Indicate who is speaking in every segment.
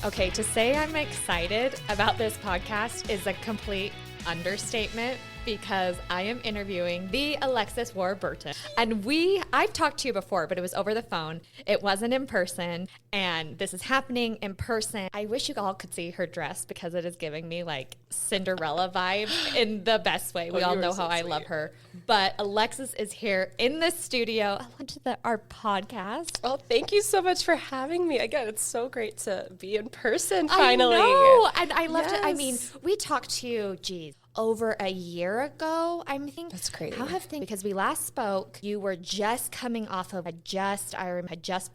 Speaker 1: Okay, to say I'm excited about this podcast is a complete understatement because I am interviewing the Alexis Warr Burton. And I've talked to you before, but it was over the phone. It wasn't in person, and this is happening in person. I wish you all could see her dress because it is giving me like Cinderella vibes in the best way. We all know how I love her. But Alexis is here in the studio. Welcome to our podcast.
Speaker 2: Well, thank you so much for having me. Again, it's so great to be in person finally.
Speaker 1: I know, and I loved it. I mean, we talked to you, over a year ago, I'm thinking.
Speaker 2: That's crazy.
Speaker 1: How have things, because we last spoke, you were just coming off of Elvis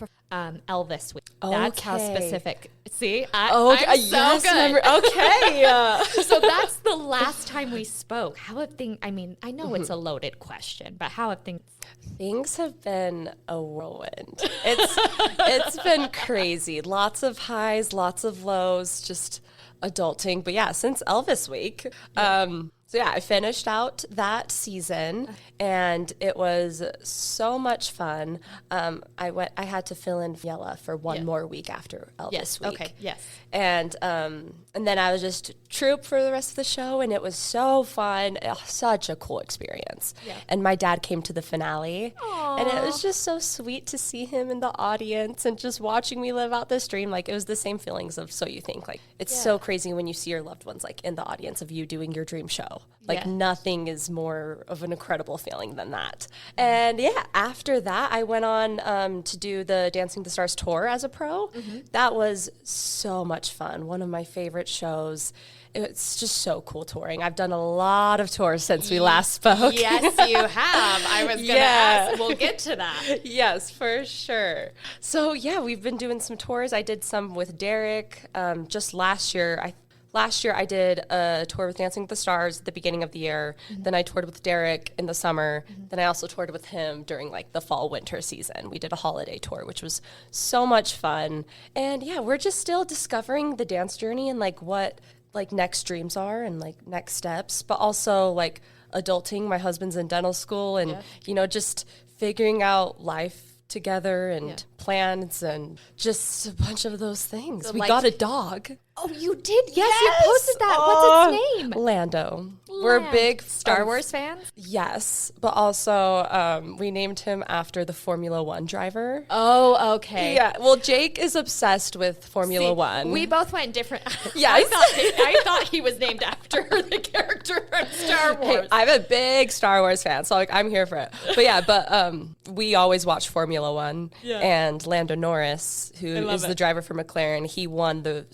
Speaker 1: week. That's how specific. See, I'm so good.
Speaker 2: Okay.
Speaker 1: So that's the last time we spoke. How have things, I mean, I know it's a loaded question, but how have things?
Speaker 2: Things have been a whirlwind. It's been crazy. Lots of highs, lots of lows, just adulting. But yeah, since Elvis week, I finished out that season and it was so much fun. I had to fill in Yella for one more week after Elvis week.
Speaker 1: Okay. Yes.
Speaker 2: And then I was just troop for the rest of the show, and it was so fun. Such a cool experience. Yeah. And my dad came to the finale. Aww. And it was just so sweet to see him in the audience and just watching me live out this dream. Like, it was the same feelings of So You Think. Like, it's so crazy when you see your loved ones like in the audience of you doing your dream show. Like, nothing is more of an incredible feeling than that. And after that, I went on to do the Dancing with the Stars tour as a pro. Mm-hmm. That was so much fun. One of my favorite shows. It's just so cool touring. I've done a lot of tours since we last spoke.
Speaker 1: Yes, you have. I was going to ask. We'll get to that.
Speaker 2: Yes, for sure. So, we've been doing some tours. I did some with Derek just last year. Last year, I did a tour with Dancing with the Stars at the beginning of the year. Mm-hmm. Then I toured with Derek in the summer. Mm-hmm. Then I also toured with him during like the fall, winter season. We did a holiday tour, which was so much fun. And we're just still discovering the dance journey and like what like next dreams are and like next steps, but also like adulting. My husband's in dental school and, just figuring out life together and plans and just a bunch of those things. So we got a dog.
Speaker 1: Oh, you did? Yes, you posted that. What's its name?
Speaker 2: Lando. We're big
Speaker 1: Star Wars fans?
Speaker 2: Yes, but also we named him after the Formula One driver.
Speaker 1: Oh, okay.
Speaker 2: Yeah, well, Jake is obsessed with Formula One.
Speaker 1: We both went different.
Speaker 2: Yes.
Speaker 1: I thought he was named after the character from Star Wars.
Speaker 2: Hey, I'm a big Star Wars fan, so like I'm here for it. But we always watch Formula One, and Lando Norris, who is the driver for McLaren, he won the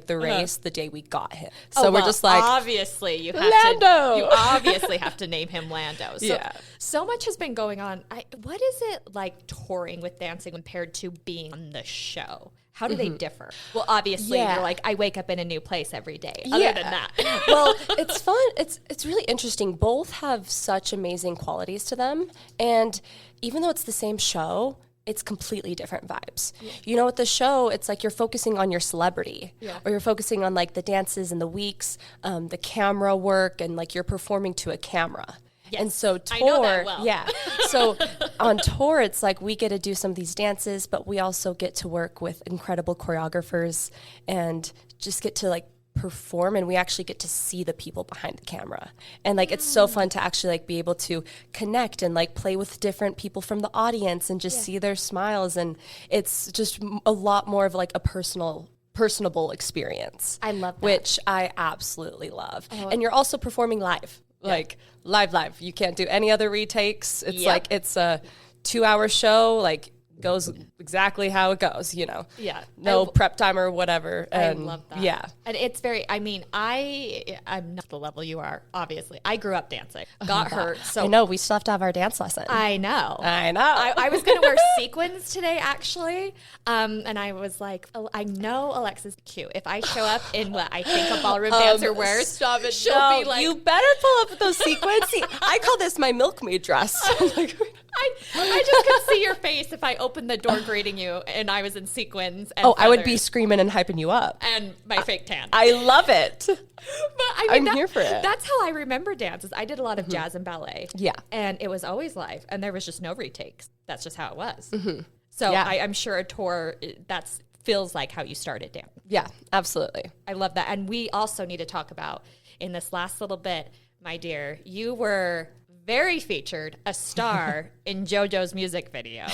Speaker 2: race the day we got him. So we're just like,
Speaker 1: obviously you have
Speaker 2: Lando.
Speaker 1: You obviously have to name him Lando. So much has been going on. What is it like touring with dancing compared to being on the show? How do they differ? Well, obviously, you're like, I wake up in a new place every day. Other than that.
Speaker 2: Well, it's fun. It's really interesting. Both have such amazing qualities to them. And even though it's the same show, it's completely different vibes. Yeah. With the show, it's like you're focusing on your celebrity or you're focusing on like the dances and the weeks, the camera work, and like you're performing to a camera.
Speaker 1: Yes.
Speaker 2: And so tour,
Speaker 1: I know that well.
Speaker 2: So on tour, it's like we get to do some of these dances, but we also get to work with incredible choreographers and just get to like perform, and we actually get to see the people behind the camera. And like it's so fun to actually like be able to connect and like play with different people from the audience and just see their smiles, and it's just a lot more of like a personable experience.
Speaker 1: I love that.
Speaker 2: Which I absolutely love. And you're also performing live. Like live. You can't do any other retakes. It's like it's a 2-hour show, like goes exactly how it goes, no prep time or whatever. And
Speaker 1: I love that. And it's very, I'm not the level you are, obviously. I grew up dancing, got hurt. So
Speaker 2: I know, we still have to have our dance lesson.
Speaker 1: I know. I was going to wear sequins today, actually. And I was like, I know Alexis is cute. If I show up in what I think a ballroom dancer wears,
Speaker 2: stop it.
Speaker 1: She'll be like,
Speaker 2: you better pull up those sequins. See, I call this my milkmaid dress.
Speaker 1: I just could see your face if I opened the door greeting you and I was in sequins. And
Speaker 2: I would be screaming and hyping you up.
Speaker 1: And my fake tan.
Speaker 2: I love it.
Speaker 1: But
Speaker 2: I'm here for it.
Speaker 1: That's how I remember dances. I did a lot of jazz and ballet.
Speaker 2: Yeah.
Speaker 1: And it was always live. And there was just no retakes. That's just how it was. Mm-hmm. So I'm sure a tour, that's feels like how you started dance.
Speaker 2: Yeah, absolutely.
Speaker 1: I love that. And we also need to talk about in this last little bit, my dear, you were very featured, a star in JoJo's music video.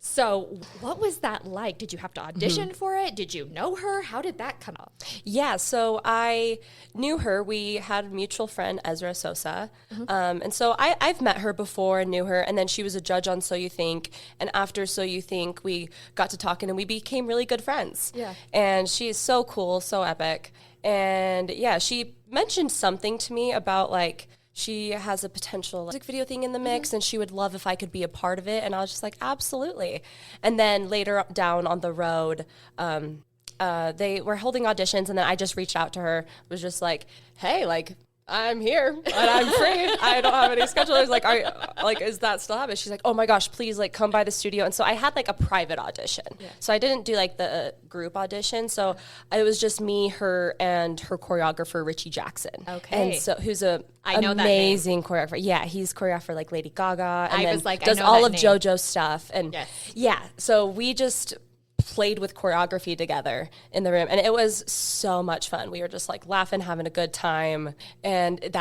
Speaker 1: So what was that like? Did you have to audition for it? Did you know her? How did that come up?
Speaker 2: Yeah, so I knew her. We had a mutual friend, Ezra Sosa. And so I've met her before and knew her. And then she was a judge on So You Think. And after So You Think, we got to talking and we became really good friends.
Speaker 1: Yeah.
Speaker 2: And she is so cool, so epic. And yeah, she mentioned something to me about like, she has a potential music video thing in the mix and she would love if I could be a part of it. And I was just like, absolutely. And then later down on the road, they were holding auditions and then I just reached out to her, was just like, hey, like, I'm here and I'm free. I don't have any schedule. I was like, is that still happening? She's like, oh my gosh, please like come by the studio. And so I had like a private audition. Yeah. So I didn't do like the group audition. So it was just me, her, and her choreographer, Richie Jackson.
Speaker 1: Okay.
Speaker 2: And so who's a
Speaker 1: I know
Speaker 2: amazing choreographer. Yeah, he's choreographed for like Lady Gaga and does
Speaker 1: I know
Speaker 2: all
Speaker 1: that
Speaker 2: of
Speaker 1: name.
Speaker 2: JoJo's stuff. And
Speaker 1: yes.
Speaker 2: Yeah, so we just played with choreography together in the room and it was so much fun. We were just like laughing, having a good time, and it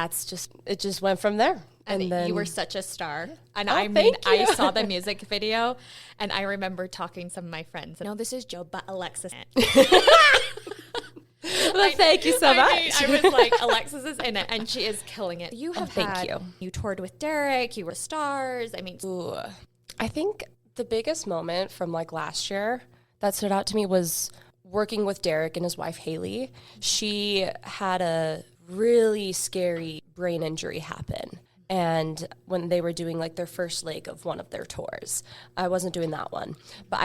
Speaker 2: just went from there.
Speaker 1: And
Speaker 2: then
Speaker 1: you were such a star. And
Speaker 2: thank you.
Speaker 1: I saw the music video and I remember talking to some of my friends. No, this is Joe, but Alexis.
Speaker 2: Well, thank you so much.
Speaker 1: I was like, Alexis is in it and she is killing it. You have you toured with Derek, you were stars. I mean,
Speaker 2: ooh, I think the biggest moment from like last year that stood out to me was working with Derek and his wife, Haley. She had a really scary brain injury happen. And when they were doing like their first leg of one of their tours, I wasn't doing that one, but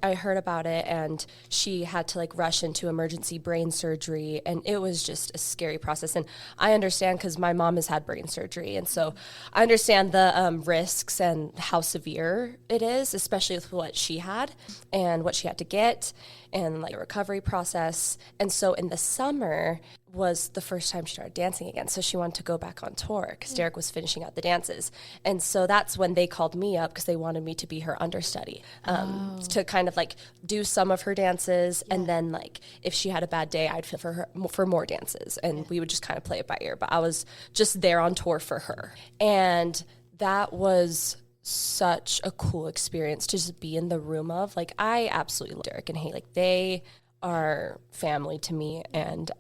Speaker 2: I heard about it and she had to like rush into emergency brain surgery. And it was just a scary process. And I understand because my mom has had brain surgery. And so I understand the risks and how severe it is, especially with what she had and what she had to get and like a recovery process. And so in the summer was the first time she started dancing again. So she wanted to go back on tour because Derek was finishing out the dances. And so that's when they called me up because they wanted me to be her understudy to kind of like do some of her dances. Yeah. And then like if she had a bad day, I'd fill for her for more dances and we would just kind of play it by ear. But I was just there on tour for her. And that was such a cool experience to just be in the room of. Like, I absolutely love Derek and Haley. Like, they are family to me and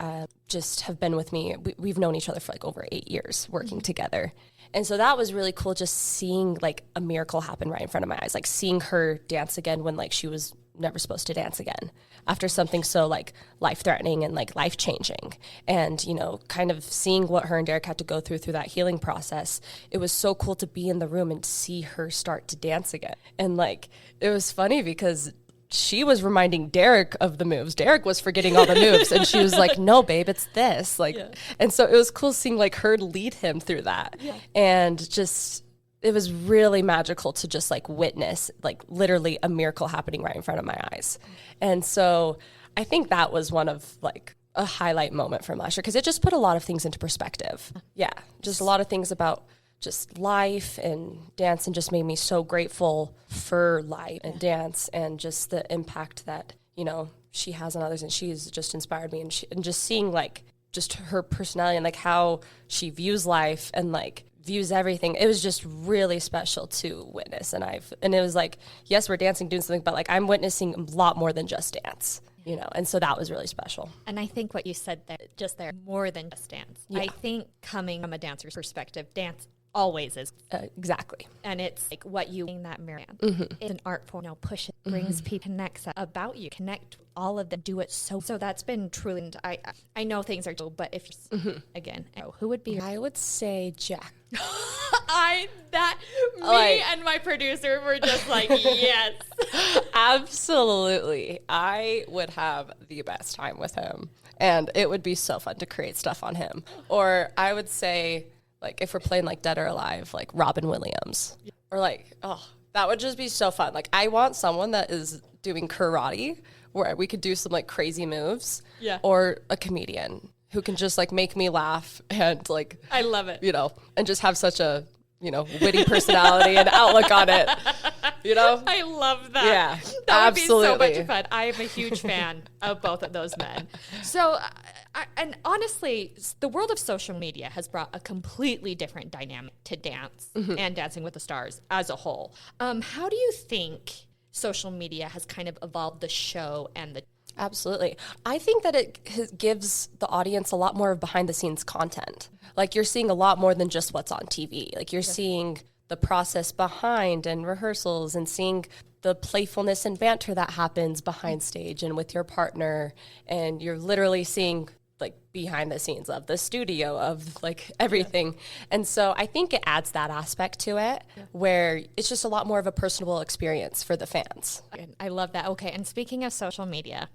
Speaker 2: just have been with me. We've known each other for like over 8 years working together. And so that was really cool, just seeing like a miracle happen right in front of my eyes, like seeing her dance again when like she was never supposed to dance again after something so like life-threatening and like life-changing. And, you know, kind of seeing what her and Derek had to go through that healing process. It was so cool to be in the room and see her start to dance again. And like, it was funny because she was reminding Derek of the moves. Derek was forgetting all the moves. And she was like, no, babe, it's this. Like, yeah. And so it was cool seeing like her lead him through that. Yeah. And just, it was really magical to just like witness like literally a miracle happening right in front of my eyes. And so I think that was one of like a highlight moment from last year because it just put a lot of things into perspective. Yeah, just a lot of things about just life and dance, and just made me so grateful for life and dance and just the impact that, you know, she has on others. And she's just inspired me, and just seeing like just her personality and like how she views life and like views everything. It was just really special to witness. And it was like, yes, we're dancing, doing something, but like I'm witnessing a lot more than just dance, you know? And so that was really special.
Speaker 1: And I think what you said there, more than just dance. Yeah. I think coming from a dancer's perspective, dance always is.
Speaker 2: Exactly.
Speaker 1: And it's like what you in that mirror. Mm-hmm. It's an art form, you know, push it, brings people, connects about you, connect all of them, do it so that's been truly, I know things are cool, but if again, who would be?
Speaker 2: I would say Jack.
Speaker 1: And my producer were just like, yes.
Speaker 2: Absolutely. I would have the best time with him, and it would be so fun to create stuff on him. Or I would say, like, if we're playing like Dead or Alive, like Robin Williams, or like, oh, that would just be so fun. Like, I want someone that is doing karate where we could do some like crazy moves, or a comedian who can just like make me laugh and like,
Speaker 1: I love it,
Speaker 2: you know, and just have such a witty personality and outlook on it.
Speaker 1: I love that.
Speaker 2: Yeah,
Speaker 1: that
Speaker 2: absolutely.
Speaker 1: would be so much fun. I am a huge fan of both of those men. So, and honestly, the world of social media has brought a completely different dynamic to dance and Dancing with the Stars as a whole. How do you think social media has kind of evolved the show and the...
Speaker 2: Absolutely. I think that it gives the audience a lot more of behind the scenes content. Like you're seeing a lot more than just what's on TV. Like you're seeing the process behind and rehearsals and seeing the playfulness and banter that happens behind stage and with your partner. And you're literally seeing like behind the scenes of the studio, of like everything. And so I think it adds that aspect to it where it's just a lot more of a personable experience for the fans.
Speaker 1: I love that. Okay. And speaking of social media,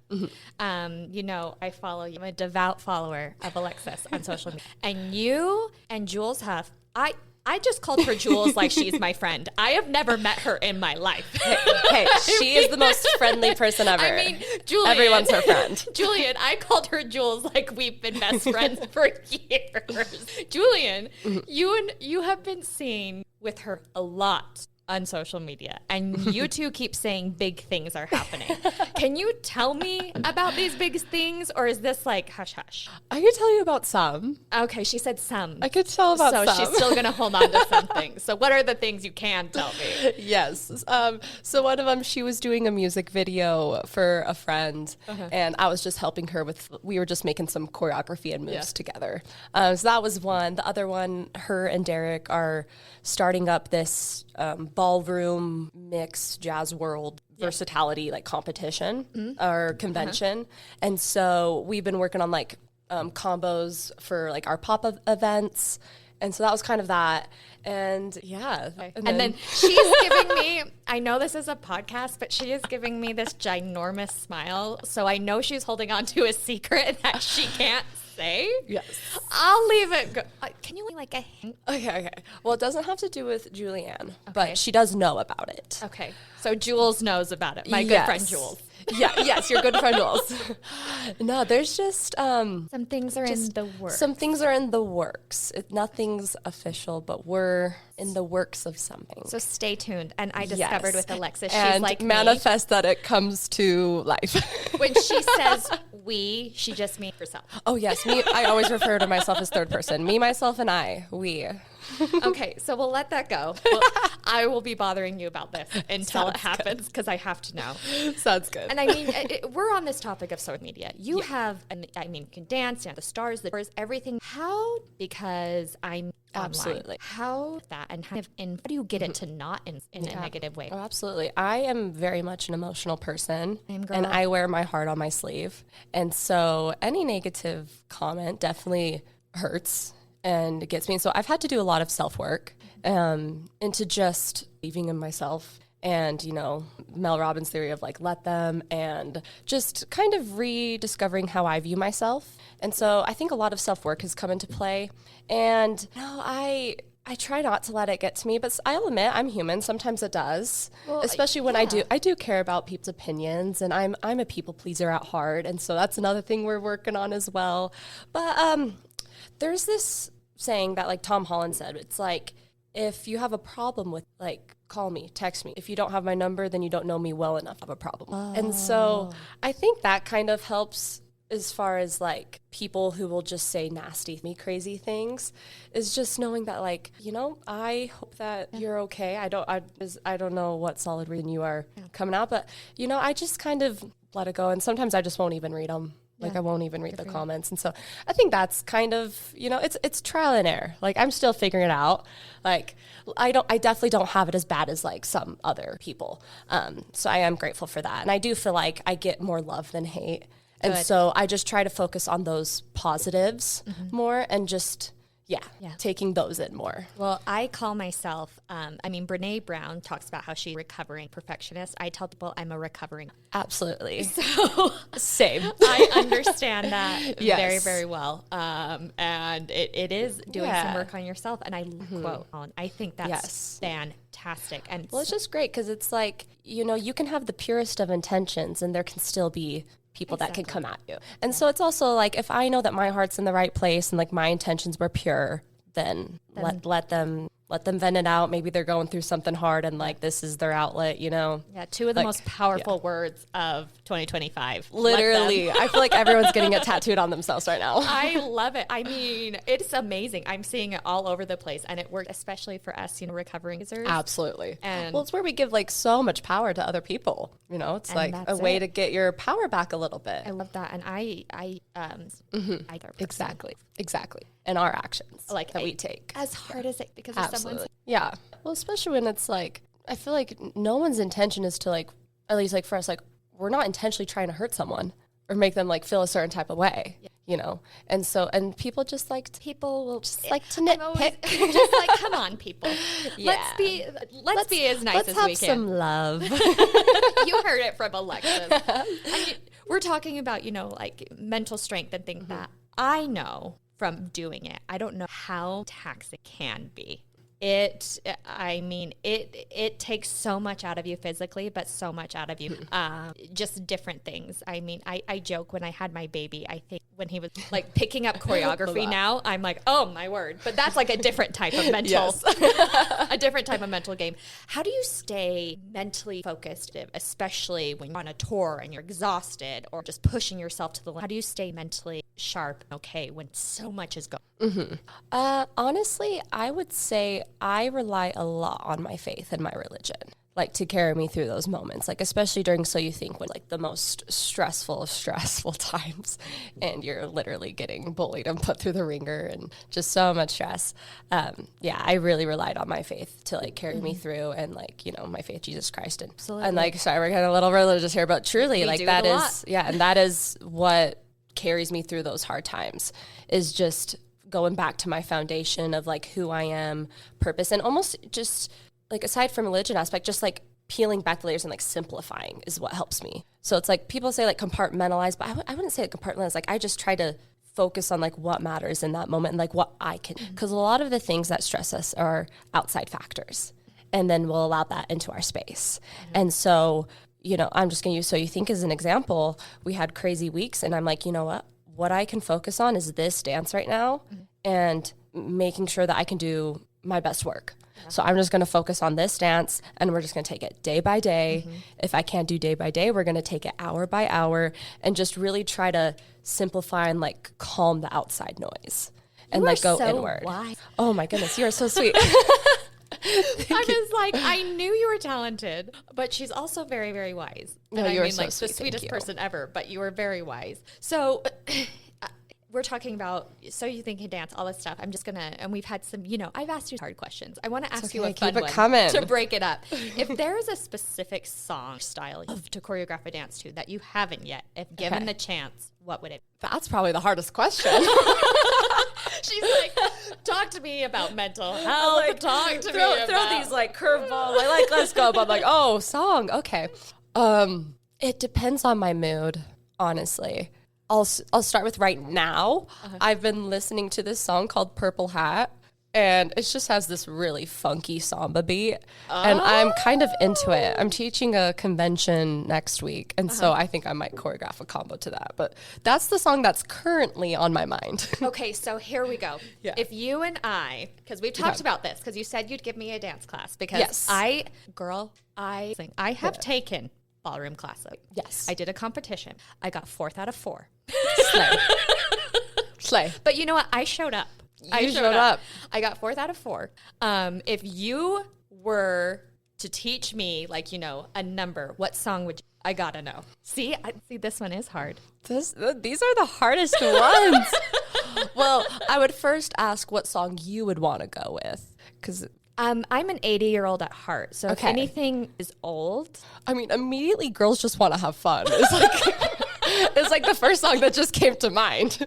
Speaker 1: I follow you. I'm a devout follower of Alexis on social media. And you and Jules Huff, I just called her Jules like she's my friend. I have never met her in my life.
Speaker 2: Hey, she is the most friendly person ever.
Speaker 1: I mean, Julian.
Speaker 2: Everyone's her friend.
Speaker 1: Julian, I called her Jules like we've been best friends for years. Julian, you have been seen with her a lot on social media, and you two keep saying big things are happening. Can you tell me about these big things, or is this like hush hush?
Speaker 2: I could tell you about some.
Speaker 1: Okay, she said some.
Speaker 2: I could tell about some.
Speaker 1: So she's still going to hold on to some things. So what are the things you can tell me?
Speaker 2: Yes. So one of them, she was doing a music video for a friend, and I was just helping her we were just making some choreography and moves together. So that was one. The other one, her and Derek are starting up this ballroom mix jazz world versatility like competition or convention. And so we've been working on like combos for like our pop-up events. And so that was kind of that. And yeah.
Speaker 1: Okay. And then she's giving me, I know this is a podcast, but she is giving me this ginormous smile. So I know she's holding on to a secret that she can't say.
Speaker 2: Yes.
Speaker 1: I'll leave it go. Can you like a hint?
Speaker 2: Okay. Well, it doesn't have to do with Julianne, but she does know about it.
Speaker 1: Okay. So Jules knows about it. My good friend Jules.
Speaker 2: Yes, your good friend Jules. No, there's just
Speaker 1: some things are in the works.
Speaker 2: Some things are in the works. Nothing's official, but we're in the works of something.
Speaker 1: So stay tuned. And I discovered with Alexis, she's
Speaker 2: and
Speaker 1: like
Speaker 2: manifest that it comes to life.
Speaker 1: When she says we, she just means herself.
Speaker 2: Oh yes, me. I always refer to myself as third person. Me, myself, and I. We.
Speaker 1: Okay, so we'll let that go. I will be bothering you about this until it happens because I have to know.
Speaker 2: Sounds good.
Speaker 1: And I mean, we're on this topic of social media. You have, you can dance, the stars, the doors, everything. How? Because I'm
Speaker 2: absolutely
Speaker 1: online. How that and how do you get it to not in a negative way?
Speaker 2: Oh, absolutely. I am very much an emotional person, and I wear my heart on my sleeve. And so any negative comment definitely hurts. And it gets me. So I've had to do a lot of self-work into just believing in myself and, Mel Robbins' theory of like, let them, and just kind of rediscovering how I view myself. And so I think a lot of self-work has come into play. And I try not to let it get to me, but I'll admit I'm human. Sometimes it does, especially when I do care about people's opinions, and I'm a people pleaser at heart. And so that's another thing we're working on as well. But there's this saying that like Tom Holland said, it's like, if you have a problem with like, call me, text me. If you don't have my number, then you don't know me well enough to have a problem. Oh. And so I think that kind of helps as far as like people who will just say nasty, crazy things, is just knowing that like, I hope that you're okay. I don't know what solid reason you are coming out, but I just kind of let it go. And sometimes I just won't even read them. Like I won't even read the comments. And so I think that's kind of, it's trial and error. Like I'm still figuring it out. Like I definitely don't have it as bad as like some other people. So I am grateful for that. And I do feel like I get more love than hate. And so I just try to focus on those positives more and just taking those in more.
Speaker 1: Well, I call myself, Brene Brown talks about how she's a recovering perfectionist. I tell people I'm a recovering.
Speaker 2: Absolutely.
Speaker 1: So
Speaker 2: same.
Speaker 1: I understand that very, very well. And it is doing some work on yourself. And I quote on, I think that's fantastic. And
Speaker 2: it's just great because it's like, you can have the purest of intentions and there can still be people that can come at you. And so it's also like, if I know that my heart's in the right place and like my intentions were pure, then let them let them vent it out. Maybe they're going through something hard and like this is their outlet, you know?
Speaker 1: Yeah, two of the most powerful words of 2025.
Speaker 2: Literally. I feel like everyone's getting it tattooed on themselves right now.
Speaker 1: I love it. I mean, it's amazing. I'm seeing it all over the place, and it works especially for us, you know, recovering users.
Speaker 2: Absolutely.
Speaker 1: And
Speaker 2: well, it's where we give like so much power to other people. You know, it's like a way to get your power back a little bit.
Speaker 1: I love that. And I
Speaker 2: Exactly. And our actions
Speaker 1: like
Speaker 2: that we take.
Speaker 1: As hard as it, because if someone's
Speaker 2: yeah. Well, especially when it's like, I feel like no one's intention is to like, at least like for us, like we're not intentionally trying to hurt someone or make them like feel a certain type of way, you know? And so, and people just like,
Speaker 1: people will
Speaker 2: just like to nitpick.
Speaker 1: Just like, come on, people. Yeah. Let's be as nice as we can.
Speaker 2: Let's have some love.
Speaker 1: You heard it from Alexis. I mean, we're talking about, you know, like mental strength and things that I know from doing it. I don't know how taxing it can be. It takes so much out of you physically, but so much out of you, just different things. I mean, I joke when I had my baby, I think when he was like picking up choreography now, I'm like, oh my word, but that's like a different type of mental, a different type of mental game. How do you stay mentally focused, especially when you're on a tour and you're exhausted or just pushing yourself to the limit? How do you stay mentally sharp, okay, when so much is going?
Speaker 2: Honestly, I would say I rely a lot on my faith and my religion, like to carry me through those moments, like especially during So You Think, when like the most stressful times and you're literally getting bullied and put through the ringer and just so much stress. I really relied on my faith to like carry me through, and like, you know, my faith, Jesus Christ. And like, sorry, we're getting a little religious here, but truly like that is, and that is what carries me through those hard times, is just going back to my foundation of like who I am, purpose, and almost just like aside from religion aspect, just like peeling back the layers and like simplifying is what helps me. So it's like people say like compartmentalize, but I wouldn't say like compartmentalize. Like I just try to focus on like what matters in that moment and like what I can, because a lot of the things that stress us are outside factors, and then we'll allow that into our space. And so, you know, I'm just going to use So You Think as an example. We had crazy weeks, and I'm like, you know what I can focus on is this dance right now, and making sure that I can do my best work. So I'm just going to focus on this dance, and we're just going to take it day by day. If I can't do day by day, we're going to take it hour by hour, and just really try to simplify and like calm the outside noise and like go inward. Wise. Oh my goodness, you are so sweet.
Speaker 1: I was like, I knew you were talented, but she's also very, very wise.
Speaker 2: No,
Speaker 1: and
Speaker 2: you're
Speaker 1: I mean,
Speaker 2: so
Speaker 1: like
Speaker 2: sweet.
Speaker 1: the sweetest person ever, but you were very wise. So we're talking about So You Think, dance, all this stuff. I'm just going to, and we've had some, you know, I've asked you hard questions. I want to ask you a fun one to break it up. If there is a specific song style to choreograph a dance to that you haven't yet, if given the chance, what would it be?
Speaker 2: That's probably the hardest question.
Speaker 1: She's like, talk to me about mental health.
Speaker 2: Like,
Speaker 1: talk to me
Speaker 2: about... Throw these like curveballs. Like, let's go. But I'm like, oh, song. Okay. It depends on my mood, honestly. I'll start with right now. I've been listening to this song called Purple Hat, and it just has this really funky samba beat, and I'm kind of into it. I'm teaching a convention next week, and so I think I might choreograph a combo to that, but that's the song that's currently on my mind.
Speaker 1: Okay, so here we go. Yeah. If you and I, because we've talked about this, because you said you'd give me a dance class, because I have taken ballroom classes.
Speaker 2: Yes.
Speaker 1: I did a competition. I got 4th out of 4.
Speaker 2: Slay.
Speaker 1: But you know what? I showed up. I showed up. I got 4th out of 4. If you were to teach me, like, you know, a number, what song would you? I gotta know. See, this one is hard.
Speaker 2: These are the hardest ones. Well, I would first ask what song you would want to go with, because
Speaker 1: I'm an 80-year-old at heart, so if anything is old,
Speaker 2: I mean, immediately Girls Just Want to Have Fun. It's like the first song that just came to mind.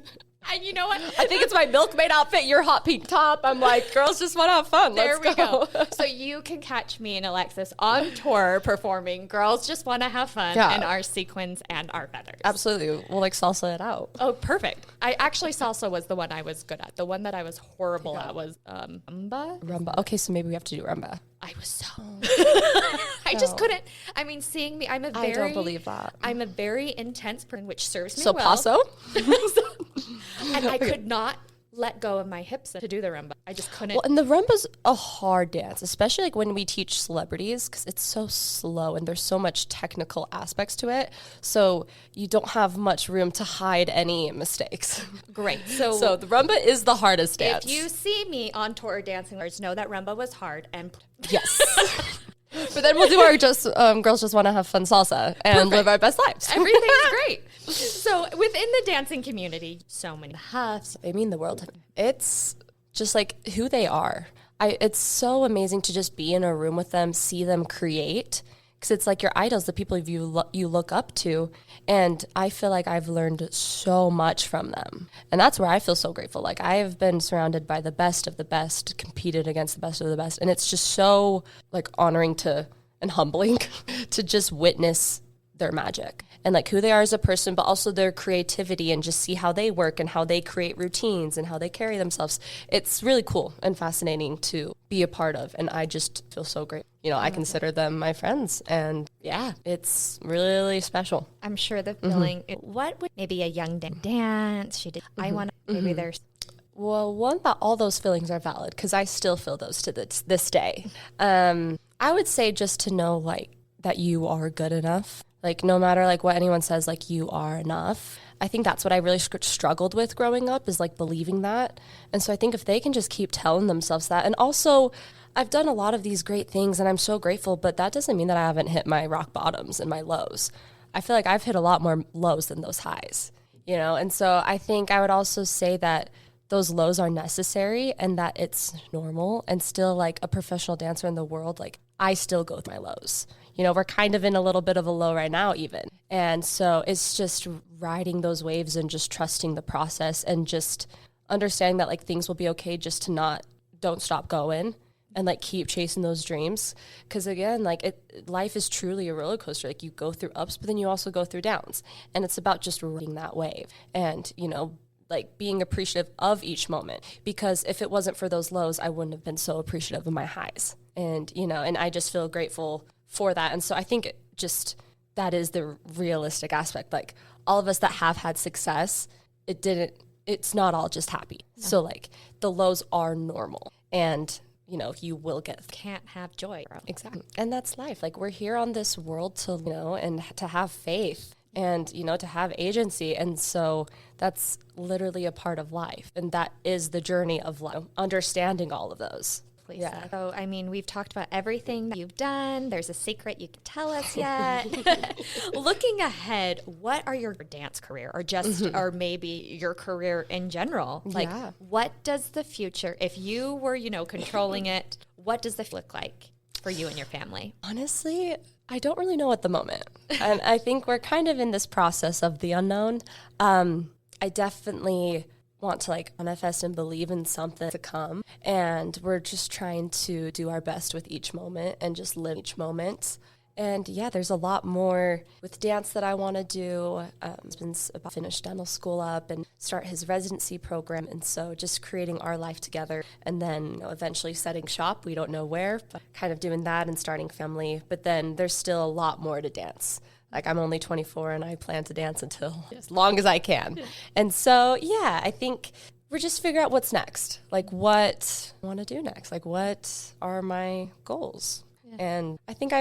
Speaker 1: And you know what?
Speaker 2: I think it's my milkmaid outfit, your hot pink top. I'm like, girls just want to have fun.
Speaker 1: There we go. So you can catch me and Alexis on tour performing Girls Just Want to Have Fun in our sequins and our feathers.
Speaker 2: Absolutely. We'll like salsa it out.
Speaker 1: Oh, perfect. Salsa was the one I was good at. The one that I was horrible at was rumba.
Speaker 2: Rumba. Okay, so maybe we have to do rumba.
Speaker 1: I was so... I just couldn't. I mean, seeing me, I don't believe that. I'm a very intense person, which serves me well.
Speaker 2: So paso?
Speaker 1: And I could not let go of my hips to do the rumba. I just couldn't.
Speaker 2: Well, and the rumba's a hard dance, especially like when we teach celebrities, because it's so slow and there's so much technical aspects to it. So you don't have much room to hide any mistakes.
Speaker 1: Great. So
Speaker 2: the rumba is the hardest dance.
Speaker 1: If you see me on tour dancing, know that rumba was hard. And
Speaker 2: yes. But then we'll do our girls just want to have fun salsa and live our best lives.
Speaker 1: Everything's great. So within the dancing community, so many Houghs.
Speaker 2: They mean the world. It's just like who they are. It's so amazing to just be in a room with them, see them create. Because it's like your idols, the people you look up to. And I feel like I've learned so much from them. And that's where I feel so grateful. Like I've been surrounded by the best of the best, competed against the best of the best. And it's just so like honoring and humbling to just witness their magic and like who they are as a person, but also their creativity and just see how they work and how they create routines and how they carry themselves. It's really cool and fascinating to be a part of. And I just feel so great. You know, I consider them my friends and yeah, it's really special.
Speaker 1: I'm sure the feeling, what would maybe a young dance she did? I want to, maybe there's.
Speaker 2: Well, one, that all those feelings are valid because I still feel those to this day. I would say just to know like that you are good enough. Like no matter like what anyone says, like you are enough. I think that's what I really struggled with growing up is like believing that. And so I think if they can just keep telling themselves that. And also I've done a lot of these great things and I'm so grateful, but that doesn't mean that I haven't hit my rock bottoms and my lows. I feel like I've hit a lot more lows than those highs, you know? And so I think I would also say that those lows are necessary and that it's normal and still like a professional dancer in the world, like I still go through my lows. You know, we're kind of in a little bit of a low right now even. And so it's just riding those waves and just trusting the process and just understanding that like things will be okay just to don't stop going and like keep chasing those dreams. Because again, like life is truly a roller coaster. Like you go through ups, but then you also go through downs. And it's about just riding that wave and, you know, like being appreciative of each moment. Because if it wasn't for those lows, I wouldn't have been so appreciative of my highs. And, you know, and I just feel grateful for that. And so I think that is the realistic aspect. Like all of us that have had success, it's not all just happy. No. So like the lows are normal and, you know, you will
Speaker 1: can't have joy. Bro.
Speaker 2: Exactly. And that's life. Like we're here on this world to, you know, and to have faith and, you know, to have agency. And so that's literally a part of life. And that is the journey of life, understanding all of those.
Speaker 1: Yeah. So, I mean, we've talked about everything that you've done. There's a secret you can tell us yet. Looking ahead, what are your dance career or just, or maybe your career in general? Like, what does the future, if you were, you know, controlling it, what does the look like for you and your family?
Speaker 2: Honestly, I don't really know at the moment. And I think we're kind of in this process of the unknown. I definitely want to like manifest and believe in something to come. And we're just trying to do our best with each moment and just live each moment. And yeah, there's a lot more with dance that I want to do. Husband's about to finish dental school up and start his residency program. And so just creating our life together and then, you know, eventually setting shop. We don't know where, but kind of doing that and starting family. But then there's still a lot more to dance. Like I'm only 24 and I plan to dance until as long as I can. And so, yeah, I think we're just figuring out what's next. Like what I want to do next. Like what are my goals? Yeah. And I think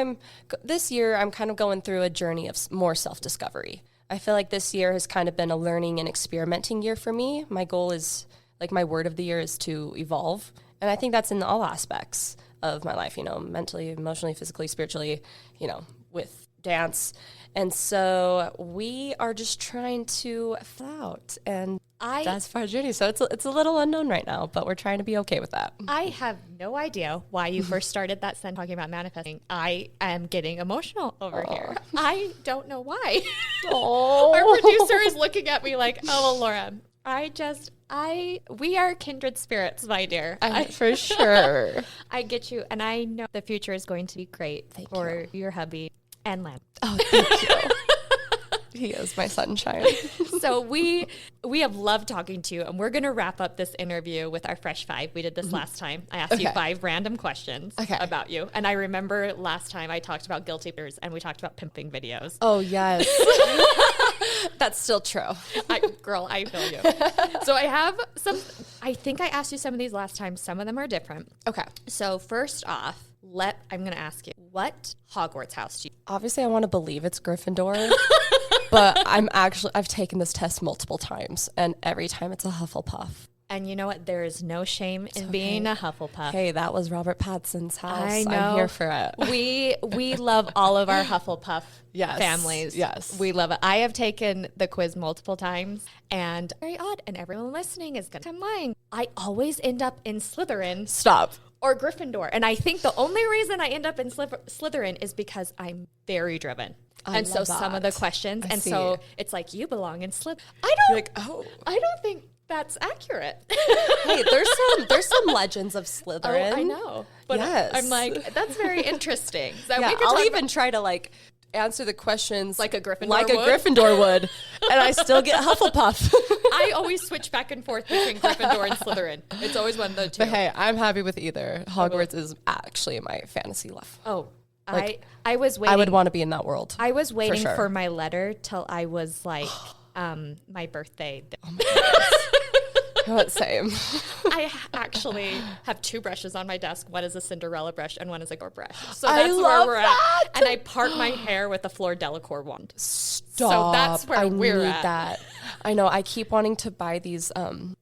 Speaker 2: this year I'm kind of going through a journey of more self-discovery. I feel like this year has kind of been a learning and experimenting year for me. My goal is, like my word of the year is to evolve. And I think that's in all aspects of my life, you know, mentally, emotionally, physically, spiritually, you know, with dance. And so we are just trying to fill out, and that's our journey. So it's a little unknown right now, but we're trying to be okay with that.
Speaker 1: I have no idea why you first started that sentence talking about manifesting. I am getting emotional over here. I don't know why. Our producer is looking at me like, oh, Laura, we are kindred spirits, my dear.
Speaker 2: For sure.
Speaker 1: I get you. And I know the future is going to be great for your hubby and Len.
Speaker 2: Oh, thank you. He is my sunshine.
Speaker 1: So we have loved talking to you, and we're going to wrap up this interview with our Fresh Five. We did this last time. I asked you 5 random questions about you. And I remember last time I talked about guilty pleasures, and we talked about pimping videos.
Speaker 2: Oh, yes. That's still true.
Speaker 1: Girl, I feel you. So I I think I asked you some of these last time. Some of them are different.
Speaker 2: Okay.
Speaker 1: So first off, I'm going to ask you, what Hogwarts house do you?
Speaker 2: Obviously, I want to believe it's Gryffindor, but I've taken this test multiple times, and every time it's a Hufflepuff.
Speaker 1: And you know what? There is no shame in being a Hufflepuff.
Speaker 2: Hey, that was Robert Pattinson's house.
Speaker 1: I know.
Speaker 2: I'm here for it.
Speaker 1: We love all of our Hufflepuff families.
Speaker 2: Yes.
Speaker 1: We love it. I have taken the quiz multiple times, and very odd, and everyone listening is going to come lying. I always end up in Slytherin.
Speaker 2: Stop.
Speaker 1: Or Gryffindor. And I think the only reason I end up in Slytherin is because I'm very driven. And so some of the questions, so it's like, you belong in Slytherin. I don't think that's accurate.
Speaker 2: Hey, there's some legends of Slytherin.
Speaker 1: Oh, I know. But
Speaker 2: yes.
Speaker 1: I'm like, that's very interesting. So
Speaker 2: yeah, I'll even try to like answer the questions
Speaker 1: like a Gryffindor
Speaker 2: would, and I still get Hufflepuff.
Speaker 1: I always switch back and forth between Gryffindor and Slytherin. It's always one of the two.
Speaker 2: But hey, I'm happy with either. Hogwarts is actually my fantasy life.
Speaker 1: Oh,
Speaker 2: like,
Speaker 1: I was waiting.
Speaker 2: I would want to be in that world.
Speaker 1: I was waiting
Speaker 2: for, sure.
Speaker 1: for my letter till I was like my birthday.
Speaker 2: Oh my goodness. Same.
Speaker 1: I actually have 2 brushes on my desk. One is a Cinderella brush and one is a Gore brush. So
Speaker 2: I
Speaker 1: that's
Speaker 2: love
Speaker 1: where we're
Speaker 2: that.
Speaker 1: at. And I part my hair with a Fleur Delacour wand.
Speaker 2: Stop.
Speaker 1: So that's where we're
Speaker 2: need
Speaker 1: at.
Speaker 2: That. I know. I keep wanting to buy these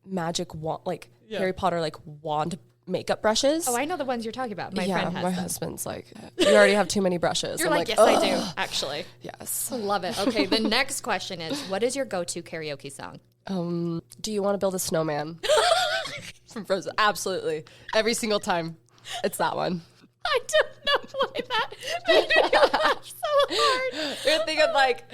Speaker 2: magic wand, like Harry Potter, like wand makeup brushes.
Speaker 1: Oh, I know the ones you're talking about. My friend has
Speaker 2: my
Speaker 1: them.
Speaker 2: husband's like, you already have too many brushes.
Speaker 1: You're
Speaker 2: I'm
Speaker 1: like, yes,
Speaker 2: ugh.
Speaker 1: I do, actually.
Speaker 2: Yes.
Speaker 1: Love it. Okay, the next question is, what is your go-to karaoke song?
Speaker 2: Do you want to build a snowman? From Frozen. Absolutely. Every single time. It's that one.
Speaker 1: I don't know why that made me laugh so hard.
Speaker 2: You're thinking like,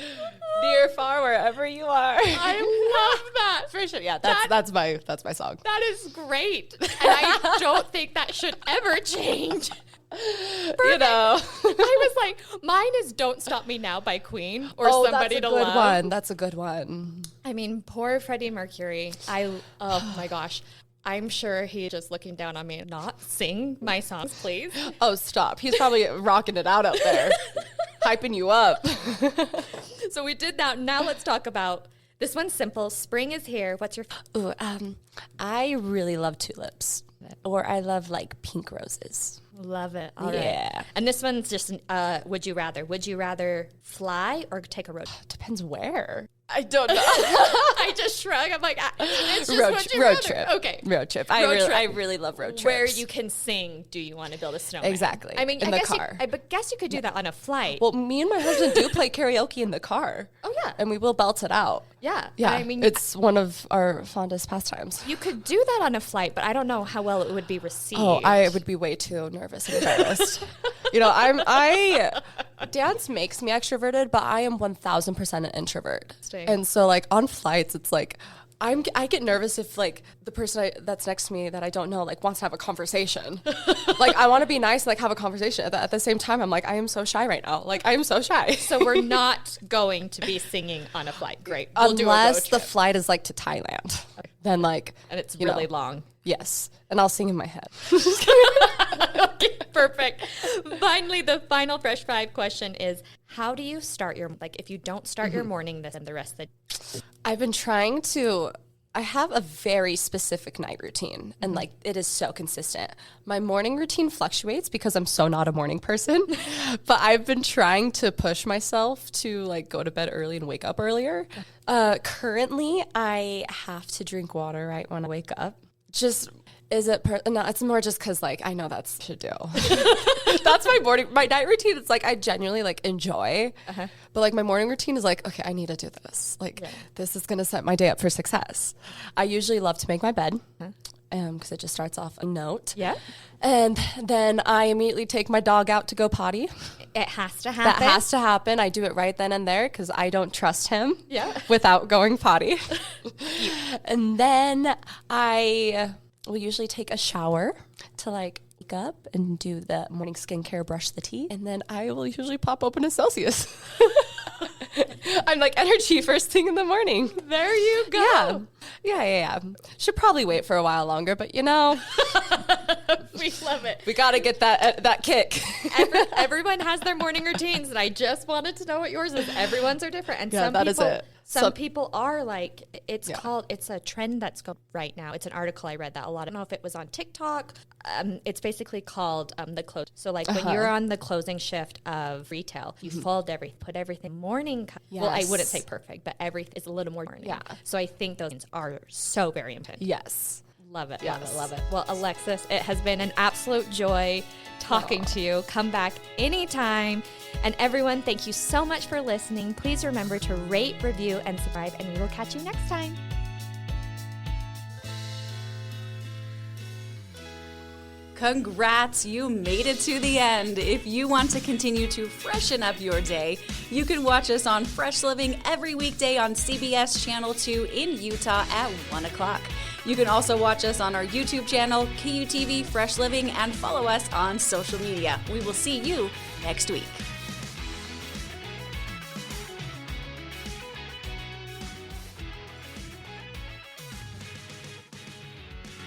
Speaker 2: near, far, wherever you are.
Speaker 1: I love that.
Speaker 2: For sure. Yeah, that's my song.
Speaker 1: That is great. And I don't think that should ever change. Perfect.
Speaker 2: You know.
Speaker 1: I was like, mine is Don't Stop Me Now by Queen or Somebody to Love.
Speaker 2: That's a good one. That's a good one.
Speaker 1: I mean, poor Freddie Mercury. Oh my gosh. I'm sure he's just looking down on me. Not sing my songs, please.
Speaker 2: Oh, stop. He's probably rocking it out there. Hyping you up.
Speaker 1: So we did that. Now let's talk about, this one's simple. Spring is here. What's your...
Speaker 2: Ooh, I really love tulips. Or I love like pink roses.
Speaker 1: Love it. All
Speaker 2: yeah.
Speaker 1: Right. And this one's just, would you rather? Would you rather fly or take a road trip?
Speaker 2: Depends where. I don't know.
Speaker 1: I just shrug. I'm like, it's just
Speaker 2: road trip.
Speaker 1: Okay.
Speaker 2: Road trip. I really love road trips.
Speaker 1: Where you can sing, do you want to build a snowman?
Speaker 2: Exactly.
Speaker 1: I mean,
Speaker 2: in the car.
Speaker 1: I guess you could do that on a flight.
Speaker 2: Well, me and my husband do play karaoke in the car.
Speaker 1: Oh, yeah.
Speaker 2: And we will belt it out.
Speaker 1: Yeah.
Speaker 2: Yeah.
Speaker 1: I mean,
Speaker 2: it's one of our fondest pastimes.
Speaker 1: You could do that on a flight, but I don't know how well it would be received.
Speaker 2: Oh, I would be way too nervous and embarrassed. Dance makes me extroverted, but I am 1000% an introvert. And so like on flights, it's like, I get nervous if like the person that's next to me that I don't know like wants to have a conversation. Like I want to be nice and like have a conversation. At the same time, I'm like, I am so shy right now. Like I am so shy.
Speaker 1: So we're not going to be singing on a flight. Great. We'll
Speaker 2: Unless the flight is like to Thailand. Okay. Then like.
Speaker 1: And it's really long.
Speaker 2: Yes. And I'll sing in my head.
Speaker 1: Okay, perfect. Finally, the final Fresh Five question is, how do you start if you don't start your morning and the rest of the...
Speaker 2: I've been trying to, I have a very specific night routine and like it is so consistent. My morning routine fluctuates because I'm so not a morning person, but I've been trying to push myself to like go to bed early and wake up earlier. Currently, I have to drink water right when I wake up. No, it's more just because like I know that's what I should do. That's my night routine. It's like I genuinely like enjoy, but like my morning routine is like, okay, I need to do this. Like this is gonna set my day up for success. I usually love to make my bed because it just starts off a note.
Speaker 1: Yeah,
Speaker 2: and then I immediately take my dog out to go potty.
Speaker 1: It has to happen.
Speaker 2: That has to happen. I do it right then and there because I don't trust him.
Speaker 1: Yeah,
Speaker 2: without going potty. And then I will usually take a shower to like wake up and do the morning skincare, brush the teeth, and then I will usually pop open a Celsius. I'm like energy first thing in the morning.
Speaker 1: There you go.
Speaker 2: Yeah. Should probably wait for a while longer, but you know.
Speaker 1: We love it.
Speaker 2: We got to get that kick.
Speaker 1: Everyone has their morning routines, and I just wanted to know what yours is. Everyone's are different. And
Speaker 2: that is it.
Speaker 1: Some people are like, it's a trend that's going right now. It's an article I read that a lot. I don't know if it was on TikTok. It's basically called the close. So like when you're on the closing shift of retail, you fold everything, put everything morning. Well, I wouldn't say perfect, but everything is a little more morning. Yeah. So I think those things are so very important.
Speaker 2: Yes.
Speaker 1: Love it, love it. Well, Alexis, it has been an absolute joy talking to you. Come back anytime. And everyone, thank you so much for listening. Please remember to rate, review, and subscribe, and we will catch you next time.
Speaker 3: Congrats, you made it to the end. If you want to continue to freshen up your day, you can watch us on Fresh Living every weekday on CBS Channel 2 in Utah at 1 o'clock. You can also watch us on our YouTube channel, KUTV Fresh Living, and follow us on social media. We will see you next week.